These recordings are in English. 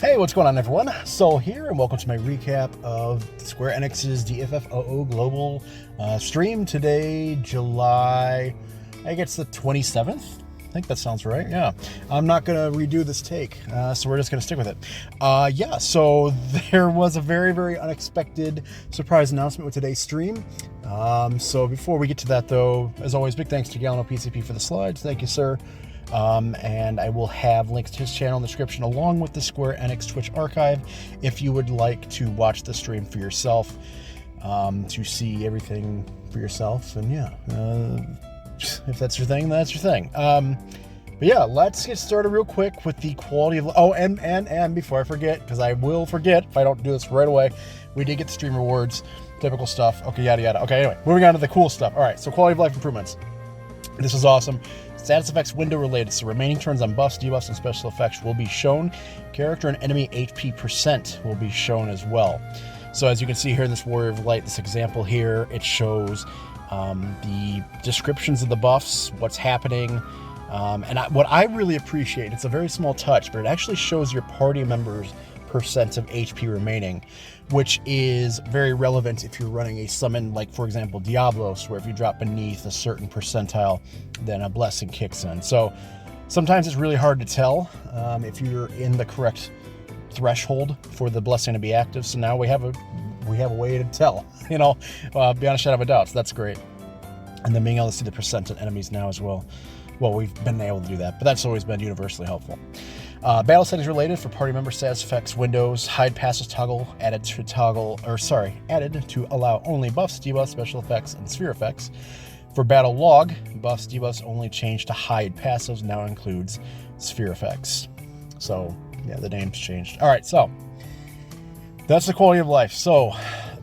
Hey, what's going on, everyone? So here, and welcome to my recap of Square Enix's DFFOO Global stream today, July, I guess the 27th? I think that sounds right, yeah. I'm not going to redo this take, so we're just going to stick with it. Yeah, so there was a very, very unexpected surprise announcement with today's stream. So before we get to that, though, as always, big thanks to Galano PCP for the slides. Thank you, sir. And I will have links to his channel in the description along with the Square Enix Twitch archive if you would like to watch the stream for yourself, to see everything for yourself. And yeah, if that's your thing, that's your thing. But yeah, let's get started real quick with the quality of... Oh, and before I forget, because I will forget if I don't do this right away, we did get the stream rewards, typical stuff. Okay, yada, yada. Okay, anyway, moving on to the cool stuff. All right, so quality of life improvements. This is awesome. Status effects window related, so remaining turns on buffs, debuffs, and special effects will be shown. Character and enemy HP percent will be shown as well. So as you can see here in this Warrior of Light, this example here, it shows the descriptions of the buffs, what's happening, and what I really appreciate, it's a very small touch, but it actually shows your party members' percent of HP remaining, which is very relevant if you're running a summon like, for example, Diablos, where if you drop beneath a certain percentile, then a blessing kicks in. So sometimes it's really hard to tell if you're in the correct threshold for the blessing to be active. So now we have a way to tell, you know, beyond a shadow of a doubt. So that's great. And then being able to see the percent of enemies now as well. Well, we've been able to do that, but that's always been universally helpful. Battle settings related for party member status effects windows, hide passes toggle added to allow only buffs, debuffs, special effects, and sphere effects. For battle log, buffs, debuffs only change to hide passives, now includes sphere effects. So yeah, the name's changed. All right, so that's the quality of life. So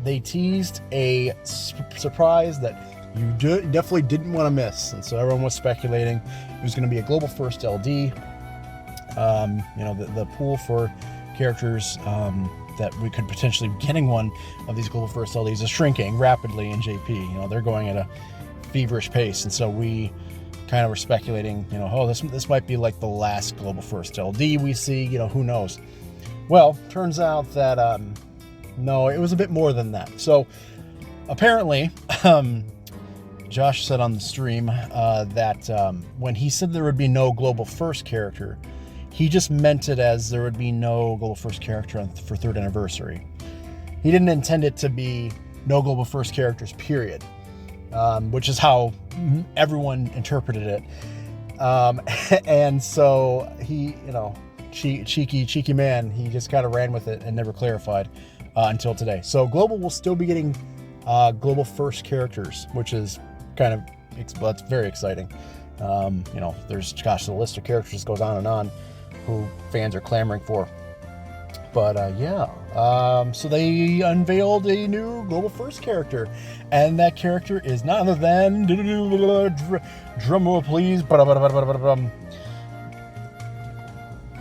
they teased a surprise that you definitely didn't want to miss, and so everyone was speculating it was going to be a global first LD. You know, the pool for characters that we could potentially be getting one of these global first LDs is shrinking rapidly in JP. You know, they're going at a feverish pace, and so we kind of were speculating, you know, oh, this might be like the last global first LD we see. You know, who knows? Well, turns out that no, it was a bit more than that. So apparently, Josh said on the stream that when he said there would be no global first character, he just meant it as there would be no global first character for 3rd anniversary. He didn't intend it to be no global first characters, period, which is how everyone interpreted it. And so he, you know, cheeky man, he just kind of ran with it and never clarified until today. So global will still be getting global first characters, which is kind of, that's very exciting. You know, there's, gosh, the list of characters goes on and on who fans are clamoring for. But yeah, so they unveiled a new global first character, and that character is none other than, drum roll please, Final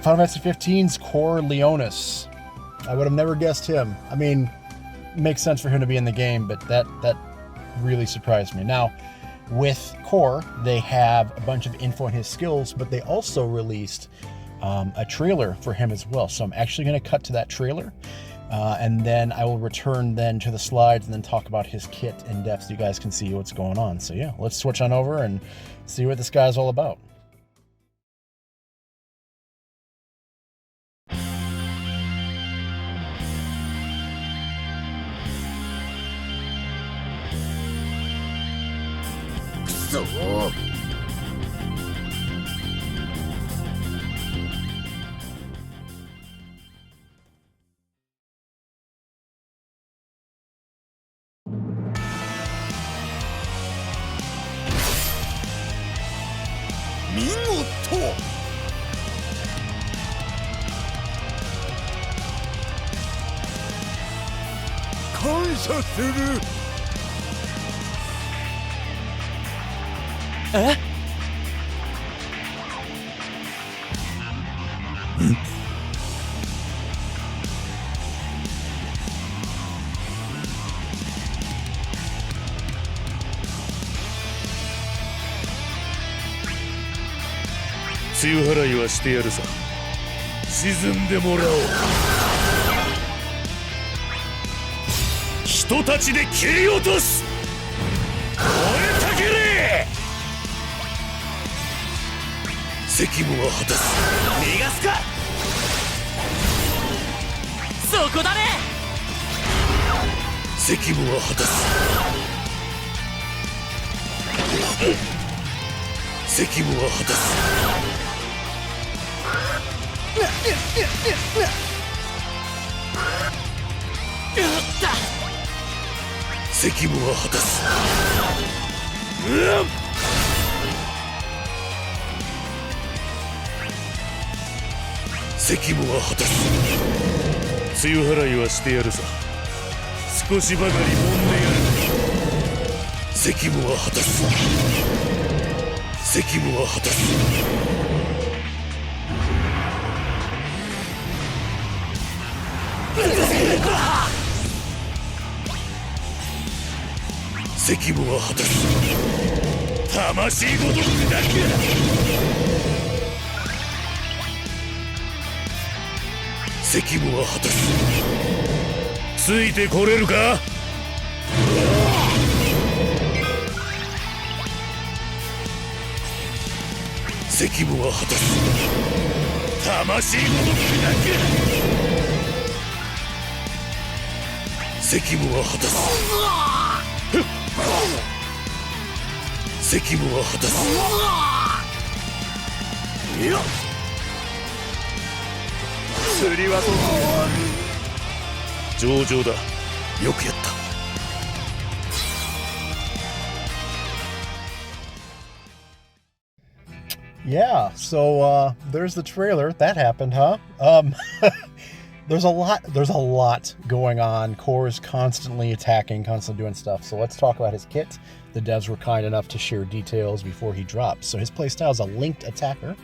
Fantasy 15's Core Leonis. I would have never guessed him. I mean, it makes sense for him to be in the game, but that really surprised me. Now, with Core, they have a bunch of info on his skills, but they also released a trailer for him as well. So I'm actually going to cut to that trailer, and then I will return then to the slides and then talk about his kit in depth so you guys can see what's going on. So yeah, let's switch on over and see what this guy's all about. So. Migoto! 感謝する。え？梅雨払いはしてやるさ。沈んでもらおう。ひとたちで切り落とす。燃えたけれ。責務は果たす。逃がすか。そこだね。責務は果たす。責務は果たす。責務は果たす。責務は果たす。梅雨払いはしてやるさ。少しばかり揉んでやる。責務は果たす。責務は果たす。責務は果たす。魂ごと砕け。責務は果たす。ついてこれるか。責務は果たす。魂ごと砕け。責務は果たす。責務は果たす。いや釣りはと上々だ。よくやった。Yeah, so there's the trailer. That happened, huh? There's a lot going on. Core is constantly attacking, constantly doing stuff. So let's talk about his kit. The devs were kind enough to share details before he drops. So his playstyle is a linked attacker.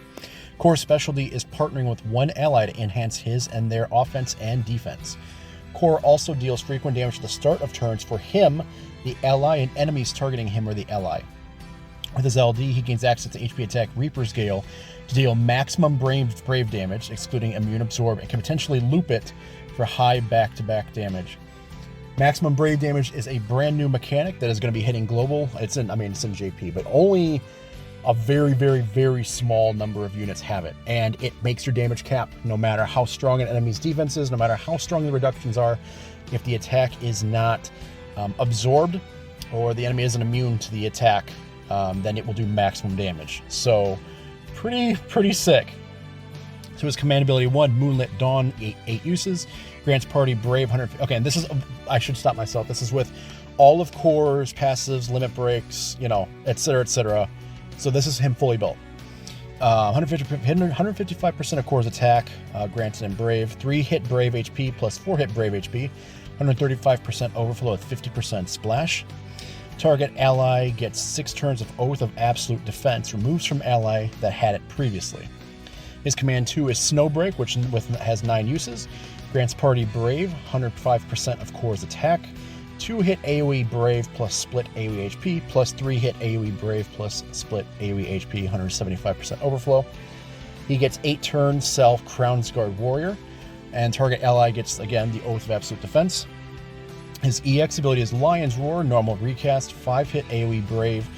Core's specialty is partnering with one ally to enhance his and their offense and defense. Core also deals frequent damage at the start of turns for him, the ally, and enemies targeting him or the ally. With his LD, he gains access to HP attack Reaper's Gale to deal maximum brave damage, excluding immune absorb, and can potentially loop it for high back-to-back damage. Maximum brave damage is a brand new mechanic that is going to be hitting global. It's in JP, but only a very, very, very small number of units have it, and it makes your damage cap no matter how strong an enemy's defense is, no matter how strong the reductions are. If the attack is not absorbed or the enemy isn't immune to the attack, then it will do maximum damage. So pretty sick. So his command ability 1, Moonlit Dawn, 8 uses, grants party Brave 100. Okay, and this is, I should stop myself. This is with all of Core's passives, limit breaks, etc., etc. So this is him fully built. 155% of Core's attack granted in Brave, 3 hit Brave HP plus 4 hit Brave HP, 135% overflow with 50% splash. Target ally gets 6 turns of Oath of Absolute Defense, removes from ally that had it previously. His command 2 is Snowbreak, which has 9 uses, grants party Brave, 105% of Core's attack, 2 hit AoE Brave plus split AoE HP, plus 3 hit AoE Brave plus split AoE HP, 175% overflow. He gets 8 turns self Crown's Guard Warrior, and target ally gets, again, the Oath of Absolute Defense. His EX ability is Lion's Roar, normal recast, 5 hit AoE Brave,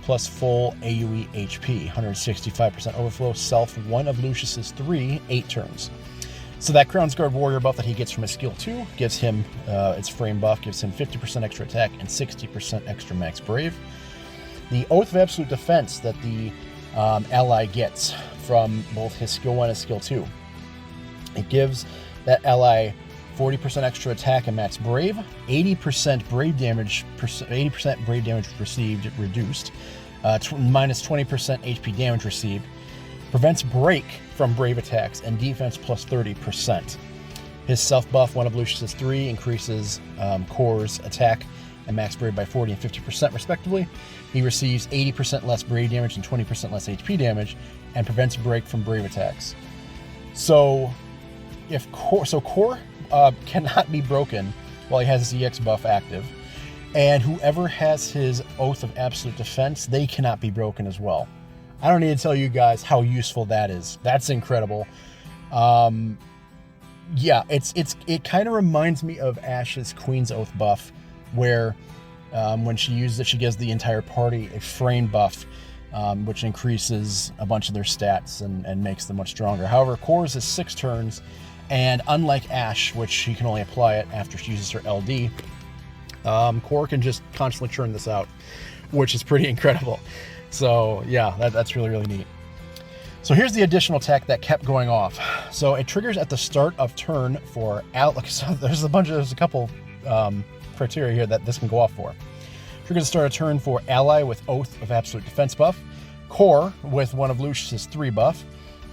plus full AoE HP, 165% overflow, self 1 of Lucius's 3, 8 turns. So that Crown's Guard Warrior buff that he gets from his skill 2 gives him, its frame buff, gives him 50% extra attack and 60% extra max Brave. The Oath of Absolute Defense that the ally gets from both his skill 1 and skill 2, it gives that ally 40% extra attack and max Brave, 80% brave damage, received reduced, minus 20% HP damage received, prevents break from Brave attacks, and defense plus 30%. His self buff, 1 of Lucius's 3, increases Core's attack and max Brave by 40 and 50% respectively. He receives 80% less Brave damage and 20% less HP damage, and prevents break from Brave attacks. So, Core cannot be broken while he has his EX buff active, and whoever has his Oath of Absolute Defense, they cannot be broken as well. I don't need to tell you guys how useful that is. That's incredible. Yeah, it kind of reminds me of Ash's Queen's Oath buff, where when she uses it, she gives the entire party a frame buff, which increases a bunch of their stats and makes them much stronger. However, Core's is 6 turns, and unlike Ash, which she can only apply it after she uses her LD, Core can just constantly churn this out, which is pretty incredible. So yeah, that's really, really neat. So here's the additional attack that kept going off. So it triggers at the start of turn for Alex. So there's a couple criteria here that this can go off for. Triggers at the start of turn for ally with Oath of Absolute Defense buff, Core with one of Lucius's 3 buff,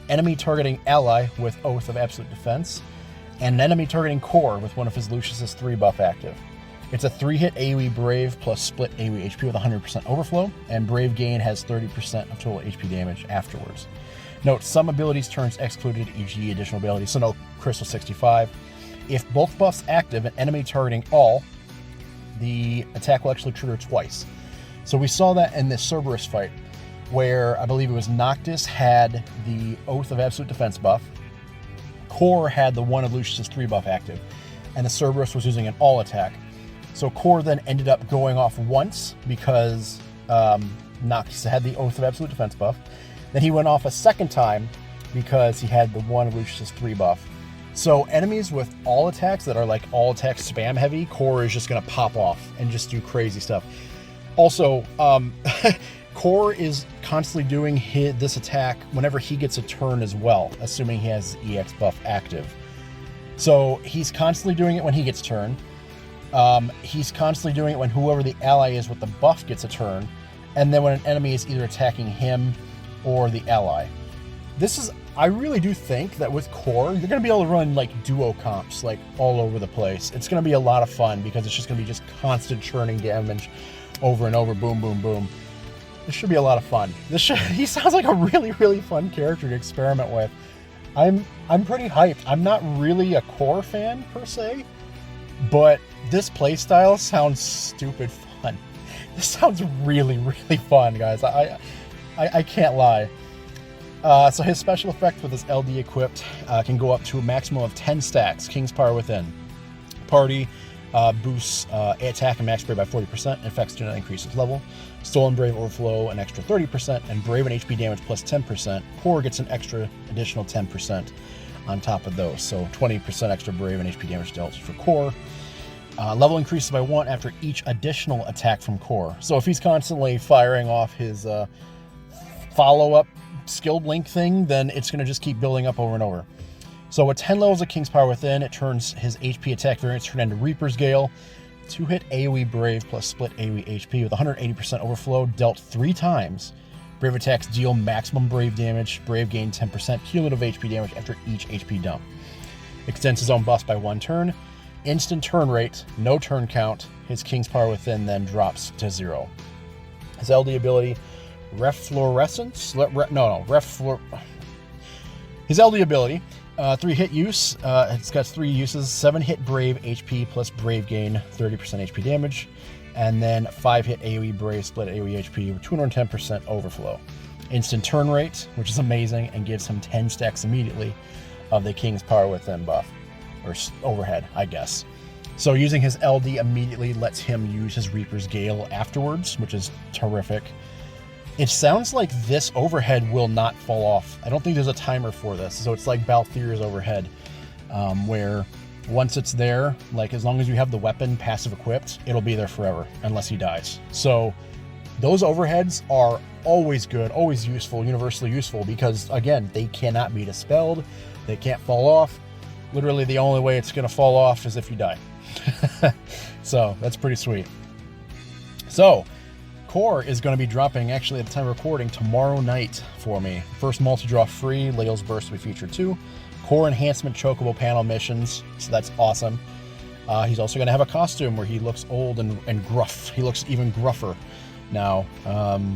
enemy targeting ally with Oath of Absolute Defense, and an enemy targeting Core with one of his Lucius's 3 buff active. It's a 3-hit AoE Brave plus split AoE HP with 100% overflow, and Brave Gain has 30% of total HP damage afterwards. Note, some abilities turns excluded, e.g. additional abilities, so no Crystal 65. If both buffs active and enemy targeting all, the attack will actually trigger twice. So we saw that in this Cerberus fight, where I believe it was Noctis had the Oath of Absolute Defense buff, Core had the one of Lucius's 3 buff active, and the Cerberus was using an all attack. So Core then ended up going off once because Noctis had the Oath of Absolute Defense buff. Then he went off a second time because he had the one of Lucius's 3 buff. So enemies with all attacks that are like all attack spam heavy, Core is just going to pop off and just do crazy stuff. Also, Core is constantly doing this attack whenever he gets a turn as well, assuming he has EX buff active. So he's constantly doing it when he gets a turn. He's constantly doing it when whoever the ally is with the buff gets a turn, and then when an enemy is either attacking him or the ally. I really do think that with Core, you're going to be able to run like duo comps like all over the place. It's going to be a lot of fun because it's just going to be just constant churning damage over and over, boom, boom, boom. This should be a lot of fun. He sounds like a really, really fun character to experiment with. I'm pretty hyped. I'm not really a Core fan per se, but this playstyle sounds stupid fun. This sounds really, really fun, guys. I can't lie. So his special effect with his LD equipped can go up to a maximum of 10 stacks. King's Power Within. Party boosts attack and max brave by 40%. Effects do not increase its level. Stolen Brave Overflow an extra 30%. And Brave and HP damage plus 10%. Core gets an extra additional 10% on top of those. So 20% extra Brave and HP damage dealt for Core. Level increases by 1 after each additional attack from Core. So if he's constantly firing off his follow-up skill blink thing, then it's going to just keep building up over and over. So with 10 levels of King's Power Within, it turns his HP attack variants turn into Reaper's Gale, 2-hit AoE Brave plus split AoE HP with 180% overflow dealt 3 times. Brave attacks deal maximum Brave damage. Brave gain 10% cumulative HP damage after each HP dump. Extends his own buff by 1 turn. Instant turn rate, no turn count. His King's Power Within then drops to 0. His LD ability, Reflorescence? His LD ability, 3-hit use. It's got 3 uses. 7-hit Brave HP plus Brave gain 30% HP damage. And then 5-hit AoE Brave split AoE HP with 210% overflow. Instant turn rate, which is amazing, and gives him 10 stacks immediately of the King's Power Within buff. Or overhead, I guess. So using his LD immediately lets him use his Reaper's Gale afterwards, which is terrific. It sounds like this overhead will not fall off. I don't think there's a timer for this. So it's like Balthier's overhead, where once it's there, like as long as you have the weapon passive equipped, it'll be there forever, unless he dies. So those overheads are always good, always useful, universally useful, because again, they cannot be dispelled, they can't fall off. Literally the only way it's going to fall off is if you die. So that's pretty sweet. So Core is going to be dropping, actually at the time of recording, tomorrow night for me. First multi-draw free, Leo's Burst will be featured too. Core enhancement chocobo panel missions, so that's awesome. He's also going to have a costume where he looks old and gruff. He looks even gruffer now,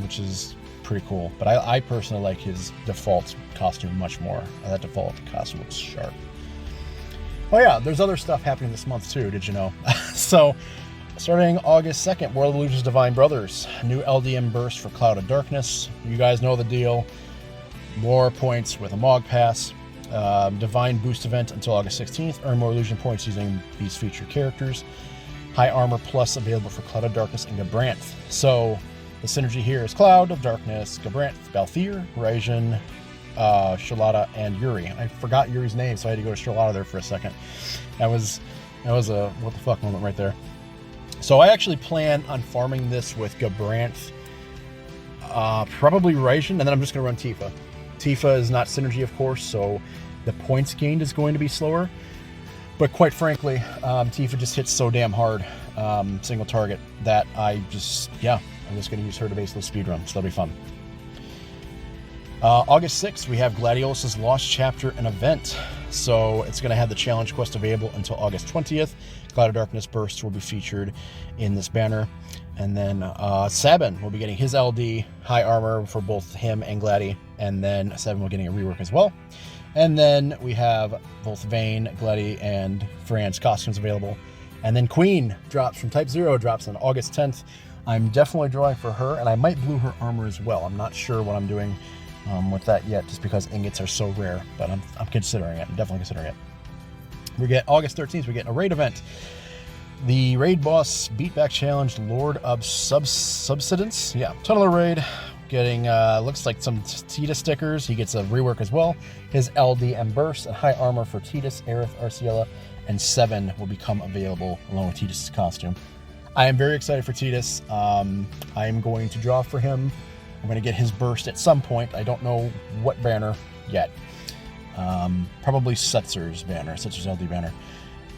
which is pretty cool. But I personally like his default costume much more. That default costume looks sharp. Oh yeah, there's other stuff happening this month too, did you know? So, starting August 2nd, World of Illusion's Divine Brothers. New LDM burst for Cloud of Darkness. You guys know the deal. More points with a Mog Pass. Divine Boost event until August 16th. Earn more illusion points using these featured characters. High Armor Plus available for Cloud of Darkness and Gabranth. So the synergy here is Cloud of Darkness, Gabranth, Balthier, Raijin, Shalata, and Yuri. I forgot Yuri's name, so I had to go to Shalata there for a second. That was a what the fuck moment right there. So I actually plan on farming this with Gabranth, probably Raijin, and then I'm just going to run Tifa. Tifa is not synergy, of course, so the points gained is going to be slower. But quite frankly, Tifa just hits so damn hard, single target, that I'm just going to use her to basically speedrun, so that'll be fun. August 6th, we have Gladiolus' Lost Chapter and event. So it's going to have the challenge quest available until August 20th. Cloud of Darkness bursts will be featured in this banner. And then Sabin will be getting his LD, high armor for both him and Glady. And then Sabin will be getting a rework as well. And then we have both Vayne, Glady, and Fran's costumes available. And then Queen drops from Type 0, drops on August 10th. I'm definitely drawing for her, and I might blue her armor as well. I'm not sure what I'm doing with that yet, just because ingots are so rare, but I'm considering it. I'm definitely considering it. We get August 13th, we get a raid event. The raid boss beatback challenge, Lord of Subsidence. Yeah, Tunnel raid. Getting, looks like some Tita stickers. He gets a rework as well. His LD and burst and high armor for Titus, Aerith, Arciela, and 7 will become available along with Titus' costume. I am very excited for Titus. I am going to draw for him. I'm going to get his burst at some point. I don't know what banner yet. Probably Setzer's banner, Setzer's LD banner.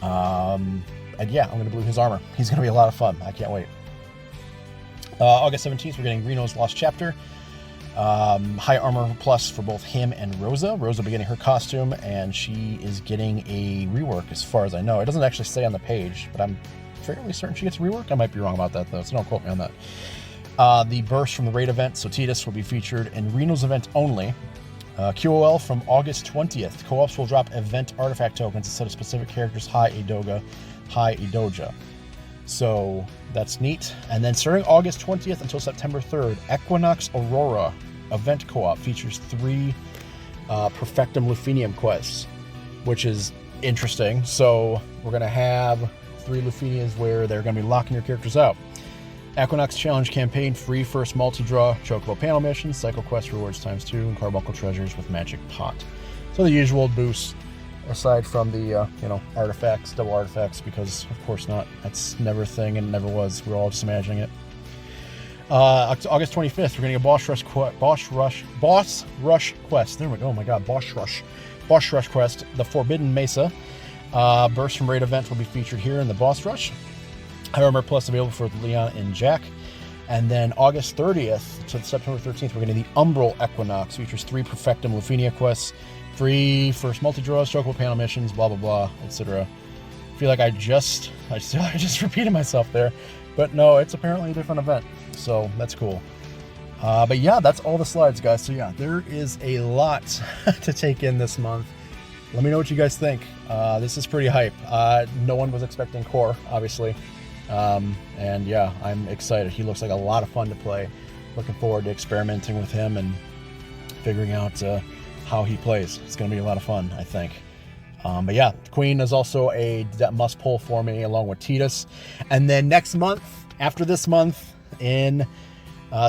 And yeah, I'm going to blue his armor. He's going to be a lot of fun. I can't wait. August 17th, we're getting Reno's Lost Chapter. High armor plus for both him and Rosa. Rosa will be getting her costume, and she is getting a rework as far as I know. It doesn't actually say on the page, but I'm fairly certain she gets a rework. I might be wrong about that, though, so don't quote me on that. The burst from the raid event, so Titus will be featured in Reno's event only. QOL from August 20th. Co-ops will drop event artifact tokens instead of specific characters, High Edoga, High Edoja. So that's neat. And then starting August 20th until September 3rd, Equinox Aurora event co-op features 3 Perfectum Lufenium quests, which is interesting. So we're going to have 3 Lufenias where they're going to be locking your characters out. Equinox Challenge Campaign, free first multi-draw, Chocobo panel missions, Cycle Quest rewards ×2, and Carbuncle treasures with Magic Pot. So the usual boosts, aside from the, artifacts, double artifacts, because of course not. That's never a thing and never was. We're all just imagining it. August 25th, we're getting a Boss Rush quest. There we go. Oh my god, Boss Rush quest. The Forbidden Mesa. Burst from raid event will be featured here in the Boss Rush. High Armor Plus available for Leon and Jack. And then August 30th to September 13th, we're getting the Umbral Equinox. Features 3 Perfectum Lufenia quests, free first multi-draws, Chocobo panel missions, blah, blah, blah, etc. I feel like I just repeated myself there. But no, it's apparently a different event. So that's cool. But yeah, that's all the slides, guys. So yeah, there is a lot to take in this month. Let me know what you guys think. This is pretty hype. No one was expecting Core, obviously. And yeah, I'm excited. He looks like a lot of fun to play. Looking forward to experimenting with him and figuring out how he plays. It's going to be a lot of fun, I think. But yeah, Queen is also a must pull for me along with Titus. And then next month, after this month, in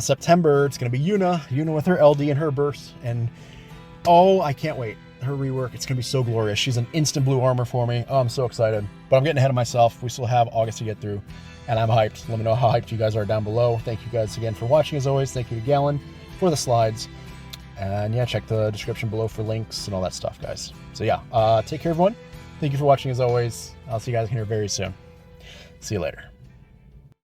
September, it's going to be Yuna with her LD and her burst. And oh, I can't wait. Her rework, it's going to be so glorious. She's an instant blue armor for me. Oh, I'm so excited. But I'm getting ahead of myself. We still have August to get through, and I'm hyped. Let me know how hyped you guys are down below. Thank you guys again for watching, as always. Thank you to Gallon for the slides. And yeah, check the description below for links and all that stuff, guys. So yeah, take care, everyone. Thank you for watching, as always. I'll see you guys here very soon. See you later.